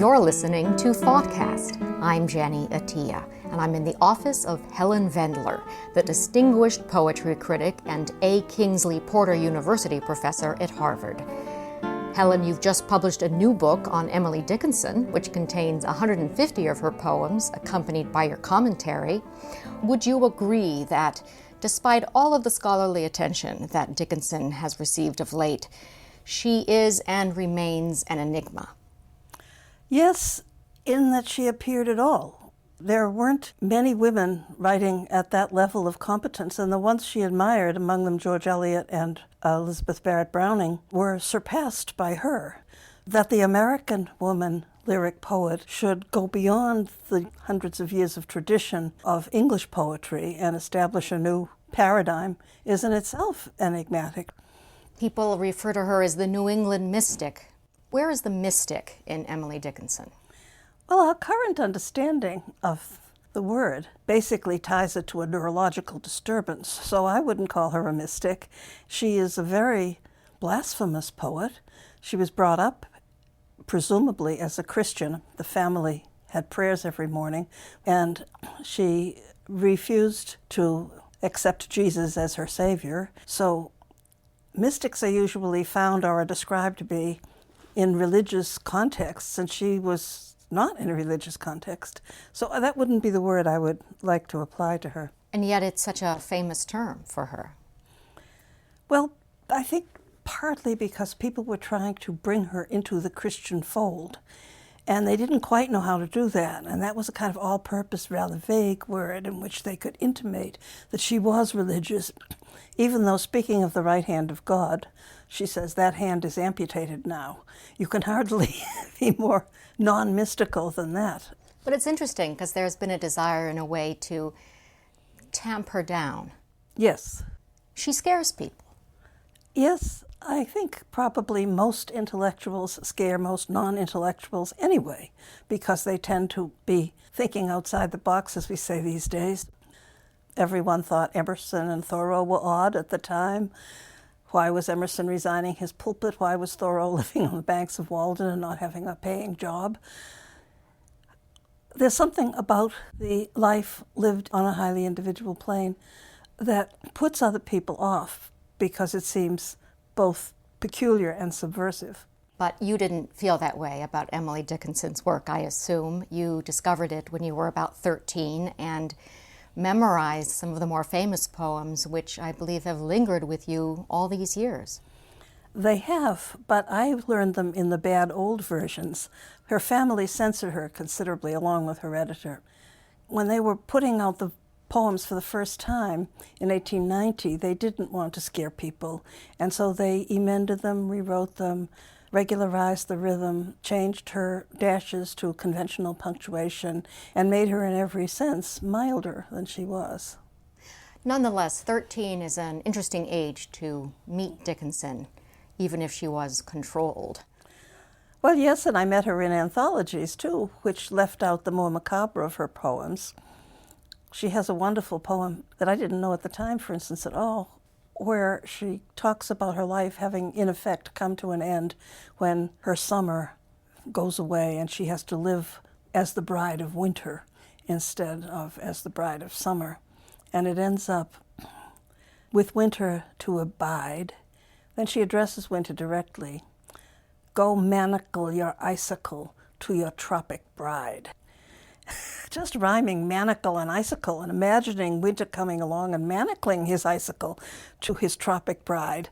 You're listening to Thoughtcast. I'm Jenny Attiyeh, and I'm in the office of Helen Vendler, the distinguished poetry critic and A. Kingsley Porter University professor at Harvard. Helen, you've just published a new book on Emily Dickinson, which contains 150 of her poems, accompanied by your commentary. Would you agree that, despite all of the scholarly attention that Dickinson has received of late, she is and remains an enigma? Yes, in that she appeared at all. There weren't many women writing at that level of competence, and the ones she admired, among them George Eliot and Elizabeth Barrett Browning, were surpassed by her. That the American woman lyric poet should go beyond the hundreds of years of tradition of English poetry and establish a new paradigm is in itself enigmatic. People refer to her as the New England mystic. Where is the mystic in Emily Dickinson? Well, our current understanding of the word basically ties it to a neurological disturbance, so I wouldn't call her a mystic. She is a very blasphemous poet. She was brought up, presumably, as a Christian. The family had prayers every morning, and she refused to accept Jesus as her savior. So mystics are usually found or are described to be in religious contexts, and she was not in a religious context. So that wouldn't be the word I would like to apply to her. And yet it's such a famous term for her. Well, I think partly because people were trying to bring her into the Christian fold, and they didn't quite know how to do that. And that was a kind of all-purpose, rather vague word in which they could intimate that she was religious, even though, speaking of the right hand of God, she says that hand is amputated now. You can hardly be more non-mystical than that. But it's interesting because there's been a desire in a way to tamp her down. Yes. She scares people. Yes, I think probably most intellectuals scare most non-intellectuals anyway, because they tend to be thinking outside the box, as we say these days. Everyone thought Emerson and Thoreau were odd at the time. Why was Emerson resigning his pulpit? Why was Thoreau living on the banks of Walden and not having a paying job? There's something about the life lived on a highly individual plane that puts other people off because it seems both peculiar and subversive. But you didn't feel that way about Emily Dickinson's work, I assume. You discovered it when you were about 13 and memorized some of the more famous poems, which I believe have lingered with you all these years. They have, but I've learned them in the bad old versions. Her family censored her considerably, along with her editor. When they were putting out the poems for the first time in 1890, they didn't want to scare people, and so they emended them, rewrote them, regularized the rhythm, changed her dashes to conventional punctuation, and made her in every sense milder than she was. Nonetheless, 13 is an interesting age to meet Dickinson, even if she was controlled. Well, yes, and I met her in anthologies, too, which left out the more macabre of her poems. She has a wonderful poem that I didn't know at the time, for instance, at all, where she talks about her life having, in effect, come to an end when her summer goes away and she has to live as the bride of winter instead of as the bride of summer. And it ends up with winter to abide. Then she addresses winter directly. Go manacle your icicle to your tropic bride. Just rhyming manacle and icicle and imagining winter coming along and manacling his icicle to his tropic bride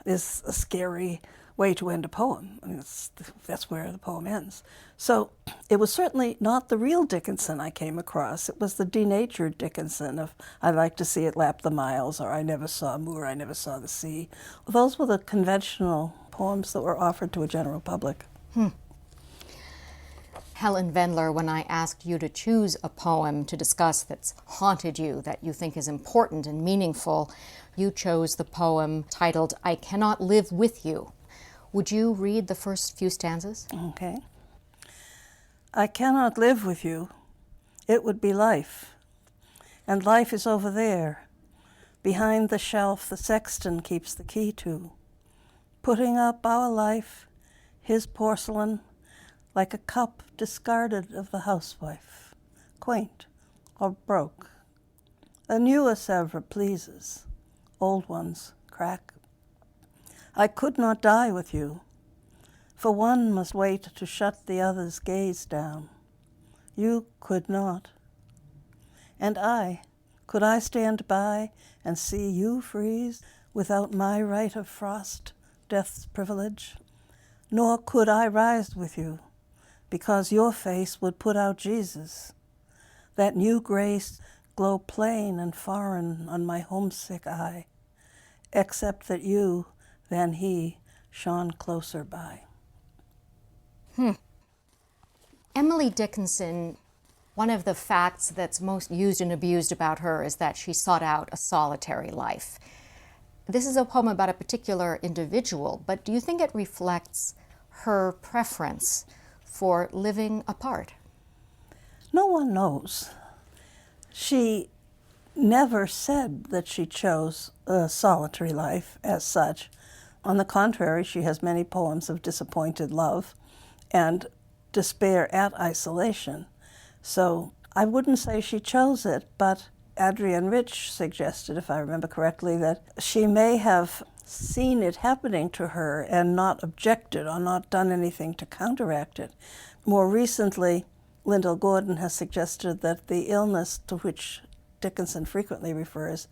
is a scary way to end a poem. I mean, that's where the poem ends. So it was certainly not the real Dickinson I came across. It was the denatured Dickinson of I like to see it lap the miles, or I never saw a moor, I never saw the sea. Those were the conventional poems that were offered to a general public. Helen Vendler, when I asked you to choose a poem to discuss that's haunted you, that you think is important and meaningful, you chose the poem titled, I Cannot Live With You. Would you read the first few stanzas? Okay. I cannot live with you. It would be life. And life is over there. Behind the shelf the sexton keeps the key to. Putting up our life, his porcelain, like a cup discarded of the housewife, quaint or broke. A newer Sèvres pleases, old ones crack. I could not die with you, for one must wait to shut the other's gaze down. You could not. And could I stand by and see you freeze without my right of frost, death's privilege? Nor could I rise with you, because your face would put out Jesus. That new grace glow plain and foreign on my homesick eye, except that you, than he, shone closer by. Emily Dickinson, one of the facts that's most used and abused about her is that she sought out a solitary life. This is a poem about a particular individual, but do you think it reflects her preference for living apart? No one knows. She never said that she chose a solitary life as such. On the contrary, she has many poems of disappointed love and despair at isolation. So I wouldn't say she chose it, but Adrienne Rich suggested, if I remember correctly, that she may have seen it happening to her and not objected or not done anything to counteract it. More recently, Lyndall Gordon has suggested that the illness to which Dickinson frequently refers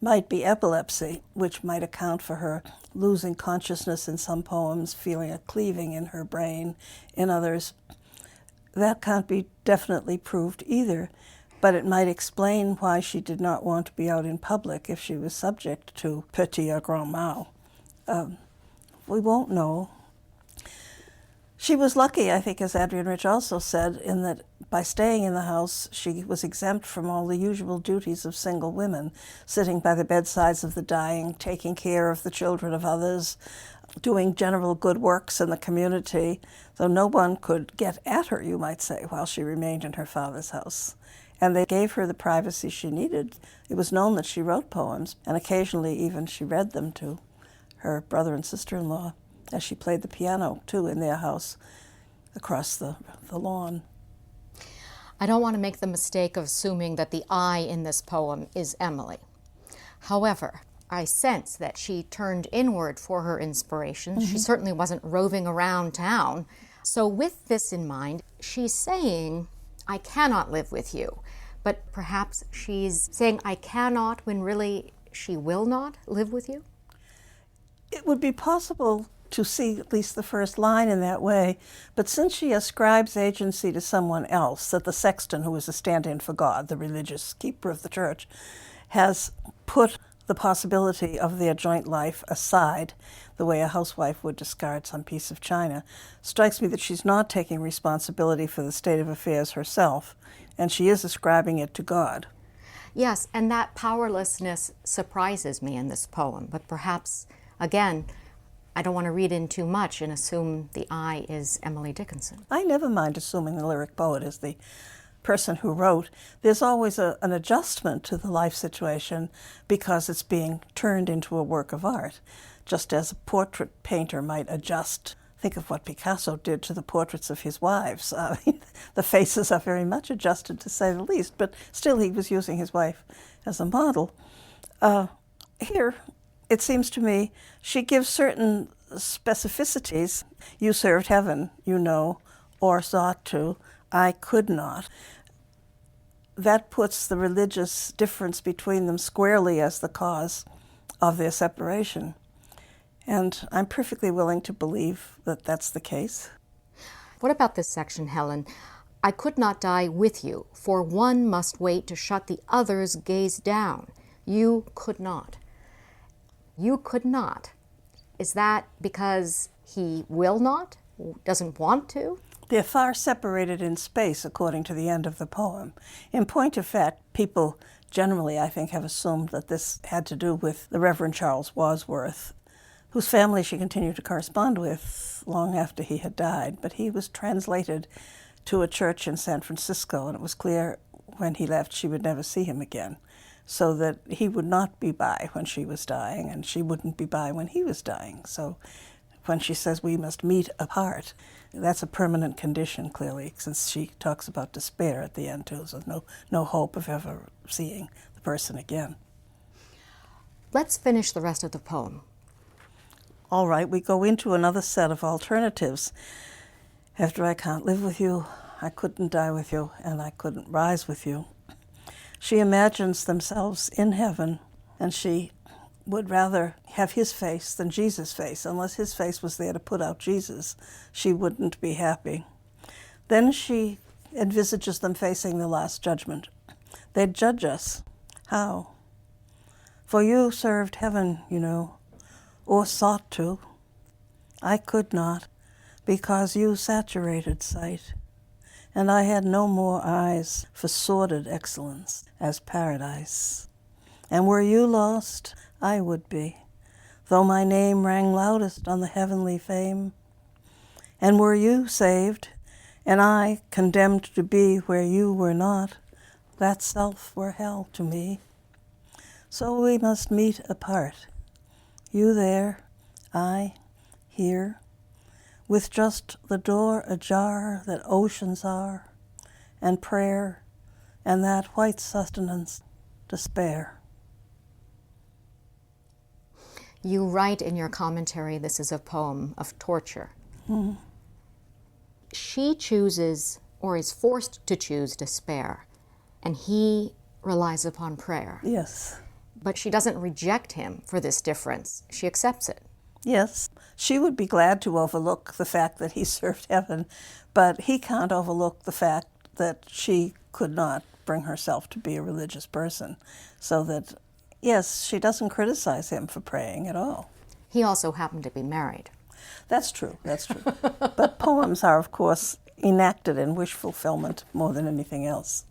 might be epilepsy, which might account for her losing consciousness in some poems, feeling a cleaving in her brain in others. That can't be definitely proved either, but it might explain why she did not want to be out in public if she was subject to petit or grand mal. We won't know. She was lucky, I think, as Adrienne Rich also said, in that by staying in the house, she was exempt from all the usual duties of single women, sitting by the bedsides of the dying, taking care of the children of others, doing general good works in the community, so no one could get at her, you might say, while she remained in her father's house. And they gave her the privacy she needed. It was known that she wrote poems, and occasionally even she read them to her brother and sister-in-law, as she played the piano, too, in their house across the lawn. I don't want to make the mistake of assuming that the I in this poem is Emily. However, I sense that she turned inward for her inspiration. She certainly wasn't roving around town. So with this in mind, she's saying, I cannot live with you. But perhaps she's saying, I cannot, when really she will not live with you? It would be possible to see at least the first line in that way, but since she ascribes agency to someone else, that the sexton, who is a stand-in for God, the religious keeper of the church, has put the possibility of their joint life aside, the way a housewife would discard some piece of china, strikes me that she's not taking responsibility for the state of affairs herself, and she is ascribing it to God. Yes, and that powerlessness surprises me in this poem, but perhaps, again, I don't want to read in too much and assume the I is Emily Dickinson. I never mind assuming the lyric poet is the person who wrote. There's always an adjustment to the life situation because it's being turned into a work of art, just as a portrait painter might adjust. Think of what Picasso did to the portraits of his wives. The faces are very much adjusted, to say the least, but still he was using his wife as a model. Here, it seems to me, she gives certain specificities. You served heaven, you know, or sought to. I could not. That puts the religious difference between them squarely as the cause of their separation. And I'm perfectly willing to believe that that's the case. What about this section, Helen? I could not die with you, for one must wait to shut the other's gaze down. You could not. You could not. Is that because he will not? Doesn't want to? They're far separated in space, according to the end of the poem. In point of fact, people generally, I think, have assumed that this had to do with the Reverend Charles Wadsworth, whose family she continued to correspond with long after he had died. But he was translated to a church in San Francisco, and it was clear when he left she would never see him again, so that he would not be by when she was dying, and she wouldn't be by when he was dying. So when she says we must meet apart. That's a permanent condition, clearly, since she talks about despair at the end, too, so no hope of ever seeing the person again. Let's finish the rest of the poem. All right, we go into another set of alternatives. After I can't live with you, I couldn't die with you, and I couldn't rise with you. She imagines themselves in heaven, and she would rather have his face than Jesus' face. Unless his face was there to put out Jesus, she wouldn't be happy. Then she envisages them facing the last judgment. They'd judge us. How? For you served heaven, you know, or sought to. I could not, because you saturated sight, and I had no more eyes for sordid excellence as paradise. And were you lost, I would be, though my name rang loudest on the heavenly fame. And were you saved, and I condemned to be where you were not, that self were hell to me. So we must meet apart, you there, I here, with just the door ajar that oceans are, and prayer, and that white sustenance to spare. You write in your commentary this is a poem of torture. Mm-hmm. She chooses, or is forced to choose, despair, and he relies upon prayer. Yes. But she doesn't reject him for this difference. She accepts it. Yes. She would be glad to overlook the fact that he served heaven, but he can't overlook the fact that she could not bring herself to be a religious person. So that, yes, she doesn't criticize him for praying at all. He also happened to be married. That's true, that's true. But poems are, of course, enacted in wish fulfillment more than anything else.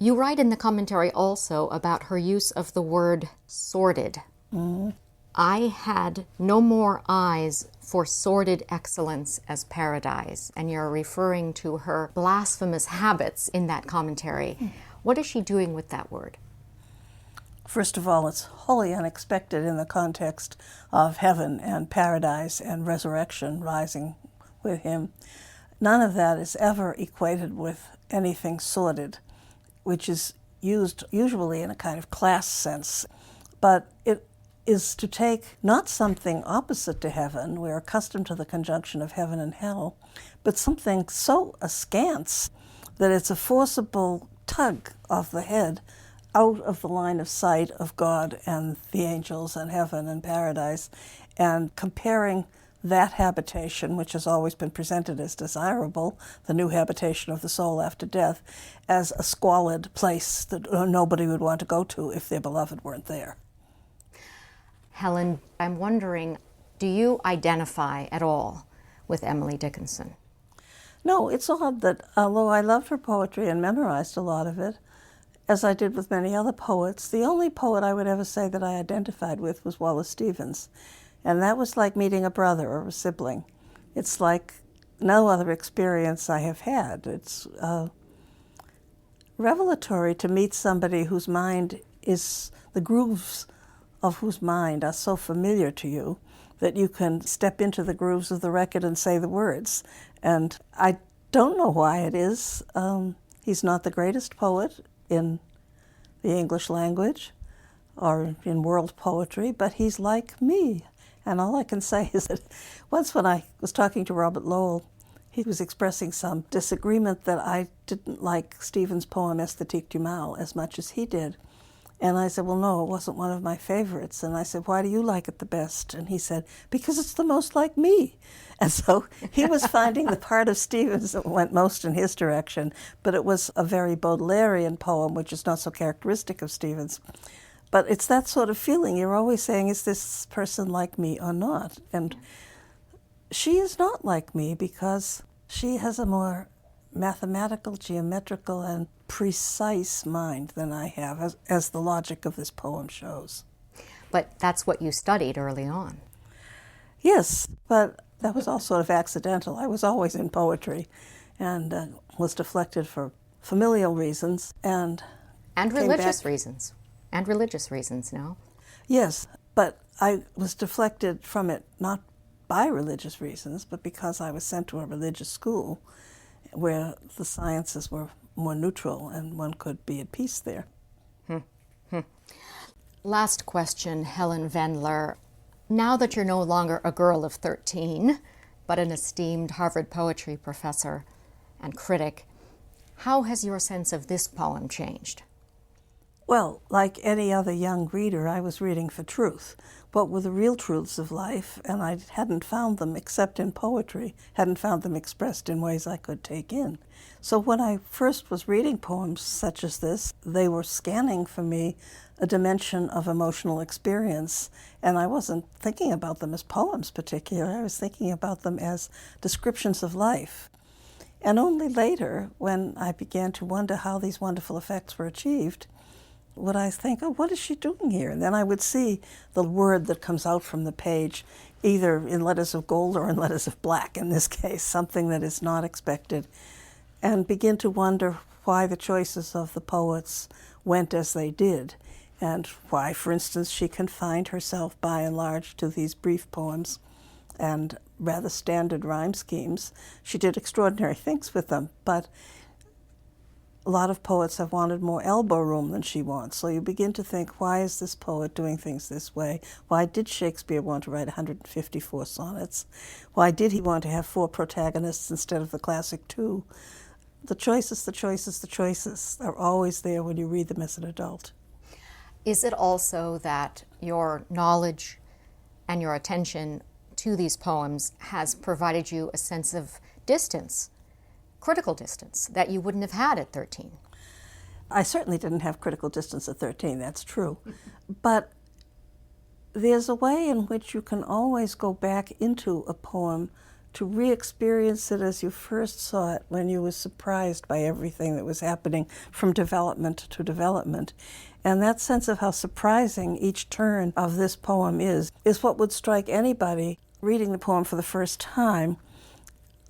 You write in the commentary also about her use of the word sordid. Mm-hmm. I had no more eyes for sordid excellence as paradise, and you're referring to her blasphemous habits in that commentary. What is she doing with that word? First of all, it's wholly unexpected in the context of heaven and paradise and resurrection rising with him. None of that is ever equated with anything sordid, which is used usually in a kind of class sense. But it is to take not something opposite to heaven, we're accustomed to the conjunction of heaven and hell, but something so askance that it's a forcible tug of the head out of the line of sight of God and the angels and heaven and paradise, and comparing that habitation, which has always been presented as desirable, the new habitation of the soul after death, as a squalid place that nobody would want to go to if their beloved weren't there. Helen, I'm wondering, do you identify at all with Emily Dickinson? No, it's odd that although I loved her poetry and memorized a lot of it, as I did with many other poets, the only poet I would ever say that I identified with was Wallace Stevens. And that was like meeting a brother or a sibling. It's like no other experience I have had. It's revelatory to meet somebody whose mind is, the grooves of whose mind are so familiar to you that you can step into the grooves of the record and say the words. And I don't know why it is. He's not the greatest poet in the English language or in world poetry, but he's like me. And all I can say is that once when I was talking to Robert Lowell, he was expressing some disagreement that I didn't like Stevens' poem Esthétique du Mal as much as he did. And I said, well, no, it wasn't one of my favorites. And I said, why do you like it the best? And he said, because it's the most like me. And so he was finding the part of Stevens that went most in his direction, but it was a very Baudelairean poem, which is not so characteristic of Stevens. But it's that sort of feeling. You're always saying, is this person like me or not? And she is not like me because she has a more mathematical, geometrical, and precise mind than I have, as the logic of this poem shows. But that's what you studied early on. Yes, but that was all sort of accidental. I was always in poetry and was deflected for familial reasons and religious reasons. And religious reasons, no? Yes, but I was deflected from it not by religious reasons, but because I was sent to a religious school where the sciences were more neutral and one could be at peace there. Last question, Helen Vendler. Now that you're no longer a girl of 13, but an esteemed Harvard poetry professor and critic, how has your sense of this poem changed? Well, like any other young reader, I was reading for truth. What were the real truths of life? And I hadn't found them except in poetry, hadn't found them expressed in ways I could take in. So when I first was reading poems such as this, they were scanning for me a dimension of emotional experience, and I wasn't thinking about them as poems particularly. I was thinking about them as descriptions of life. And only later, when I began to wonder how these wonderful effects were achieved, would I think, oh, what is she doing here? And then I would see the word that comes out from the page, either in letters of gold or in letters of black, in this case, something that is not expected, and begin to wonder why the choices of the poets went as they did, and why, for instance, she confined herself by and large to these brief poems and rather standard rhyme schemes. She did extraordinary things with them, but a lot of poets have wanted more elbow room than she wants. So you begin to think, why is this poet doing things this way? Why did Shakespeare want to write 154 sonnets? Why did he want to have 4 protagonists instead of the classic 2? The choices are always there when you read them as an adult. Is it also that your knowledge and your attention to these poems has provided you a sense of distance, critical distance, that you wouldn't have had at 13? I certainly didn't have critical distance at 13, that's true. But there's a way in which you can always go back into a poem to re-experience it as you first saw it when you were surprised by everything that was happening from development to development. And that sense of how surprising each turn of this poem is what would strike anybody reading the poem for the first time,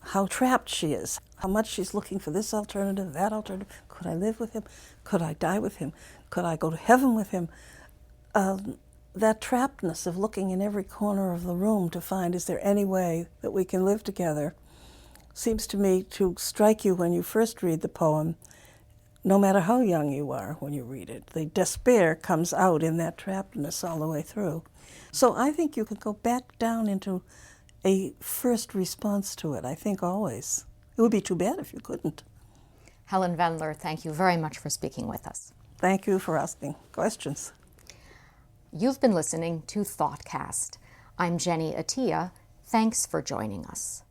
how trapped she is, how much she's looking for this alternative, that alternative. Could I live with him? Could I die with him? Could I go to heaven with him? That trappedness of looking in every corner of the room to find, is there any way that we can live together, seems to me to strike you when you first read the poem, no matter how young you are when you read it. The despair comes out in that trappedness all the way through. So I think you can go back down into a first response to it, I think always. It would be too bad if you couldn't. Helen Vendler, thank you very much for speaking with us. Thank you for asking questions. You've been listening to Thoughtcast. I'm Jenny Attiyeh. Thanks for joining us.